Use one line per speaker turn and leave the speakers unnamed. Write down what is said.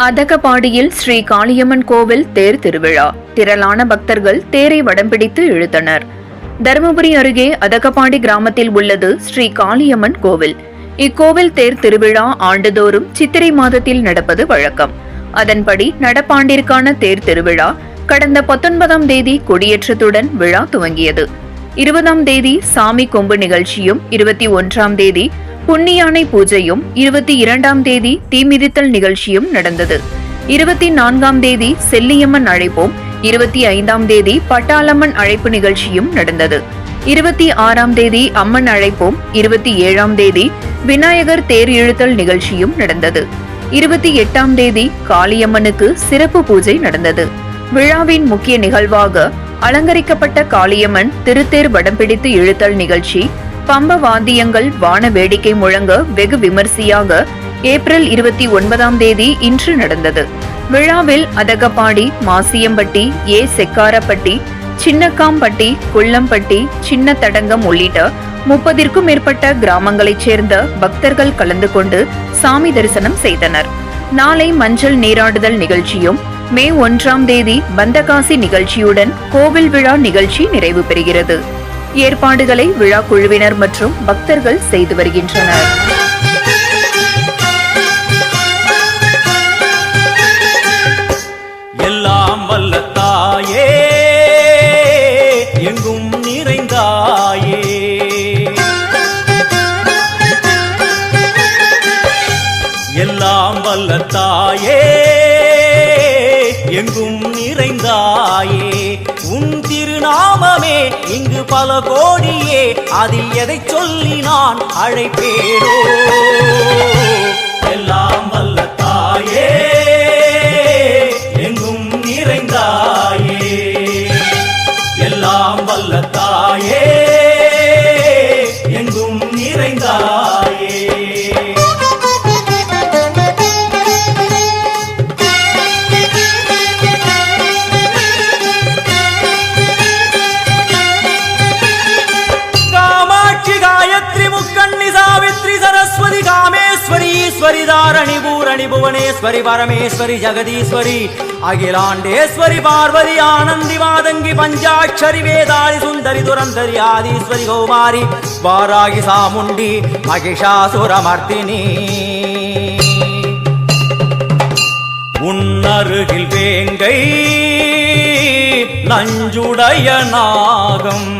அதகபாடியில் ஸ்ரீ காளியம்மன் கோவில் தேர் திருவிழா. திரளான பக்தர்கள் தேரை வடம்பிடித்து இழுத்தனர். தருமபுரி அருகே அதகபாடி கிராமத்தில் உள்ளது ஸ்ரீ காளியம்மன் கோவில். இக்கோவில் தேர் திருவிழா ஆண்டுதோறும் சித்திரை மாதத்தில் நடப்பது வழக்கம். அதன்படி நடப்பாண்டிற்கான தேர் திருவிழா கடந்த 19ஆம் தேதி கொடியேற்றத்துடன் விழா துவங்கியது. 20ஆம் தேதி சாமி கொம்பு நிகழ்ச்சியும், 21ஆம் தேதி புண்ணியானை பூஜையும், 22ஆம் தேதி தீமிதித்தல் நிகழ்ச்சியும் நடந்தது. 24ஆம் தேதி செல்லியம்மன் அழைப்போம், 25ஆம் தேதி பட்டாளம்மன் அழைப்பு நிகழ்ச்சியும் நடந்தது. 26ஆம் தேதி அம்மன் அழைப்போம், 27ஆம் தேதி விநாயகர் தேர் இழுத்தல் நிகழ்ச்சியும் நடந்தது. 28ஆம் தேதி காளியம்மனுக்கு சிறப்பு பூஜை நடந்தது. விழாவின் முக்கிய நிகழ்வாக அலங்கரிக்கப்பட்ட காளியம்மன் திருத்தேர் வடம்பிடித்து இழுத்தல் நிகழ்ச்சி, பம்ப வாத்தியங்கள், வான வேடிக்கை முழங்க வெகு விமர்சையாக ஏப்ரல் 29ஆம் தேதி இன்று நடந்தது. விழாவில் அதகபாடி, மாசியம்பட்டி, செக்காரப்பட்டி, சின்னக்காம்பட்டி, குள்ளம்பட்டி, சின்ன தடங்கம் உள்ளிட்ட 30ற்கும் மேற்பட்ட கிராமங்களைச் சேர்ந்த பக்தர்கள் கலந்து கொண்டு சாமி தரிசனம் செய்தனர். நாளை மஞ்சள் நீராடுதல் நிகழ்ச்சியும், மே 1ஆம் தேதி பந்தகாசி நிகழ்ச்சியுடன் கோவில் விழா நிகழ்ச்சி நிறைவு பெறுகிறது. ஏற்பாடுகளை விழா குழுவினர் மற்றும் பக்தர்கள் செய்து வருகின்றனர்.
எல்லாம் வல்ல தாயே, எங்கும் நிறைந்தாயே, எல்லாம் வல்ல தாயே, எங்கும் நிறைந்தாயே, உன் திருநாமமே இங்கு பல கோடியே, அதில் எதை சொல்லி நான் அழைப்பேனோ. எல்லாம் வல்ல தாயே, எங்கும் நிறைந்தாயே, எல்லாம் வல்ல தாயே, எங்கும் நிறைந்தாயே. ஈஸ்வரி தாரணி பூரணி புவனேஸ்வரி பரமேஸ்வரி ஜெகதீஸ்வரி அகிலாண்டேஸ்வரி பார்வதி ஆனந்தி மாதங்கி பஞ்சாட்சரி வேதாளி சுந்தரி துரந்தரி ஆதீஸ்வரி கௌமாரி வாராகி சாமுண்டி மகிஷாசுரமர்த்தினி. உன்னருகில் வேங்கை நஞ்சுடைய நாகம்,